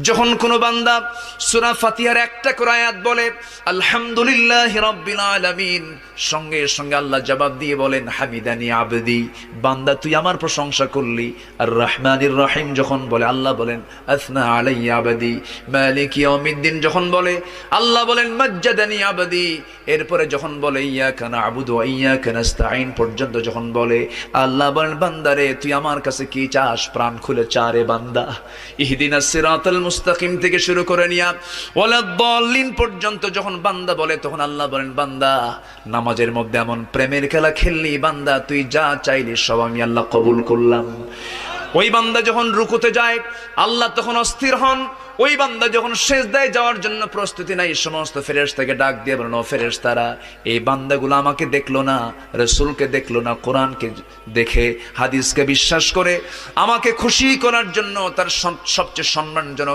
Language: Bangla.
যখন কোনো বান্দা সূরা ফাতিহার একটা করে আয়াত বলে আলহামদুলিল্লাহি রাব্বিল আলামিন, সঙ্গে সঙ্গে আল্লাহ জবাব দিয়ে বলেন হামিদানি আবদি, বান্দা তুই আমার প্রশংসা করলি। আর রহমানির রহিম যখন বলে আল্লাহ বলেন আসনা আলাইয়া আবদি। মালিক ইয়াউমিদ্দিন যখন বলে আল্লাহ বলেন মাজ্জাদানি আবদি। এরপরে যখন বলে ইয়াকা না'বুদু ওয়া ইয়াকা নাস্তাঈন পর্যন্ত যখন বলে আল্লাহ বলেন বান্দারে তুই আমার কাছে কি চাস, প্রাণ খুলে চারে বান্দা। ইহদিনাস সিরাতাল মুস্তাকিম থেকে শুরু করে নিয়া ওয়ালাদ-দাল্লিন পর্যন্ত যখন বান্দা বলে তখন আল্লাহ বলেন বান্দা নামাজের মধ্যে এমন প্রেমের খেলা খেললি বান্দা, তুই যা চাইলি সব আমি আল্লাহ কবুল করলাম। ওই বান্দা যখন রুকুতে যায় আল্লাহ তখন অস্থির হন। ওই বান্দা যখন সিজদায় যাওয়ার জন্য প্রস্তুতি নাই, সমস্ত ফেরেশতাকে ডাক দিয়ে বলেন ও ফেরেশতারা, এই বান্দাগুলো আমাকে দেখলো না, রাসূলকে দেখলো না, কোরআনকে দেখে হাদিসকে বিশ্বাস করে আমাকে খুশি করার জন্য তার সবচেয়ে সম্মানজনক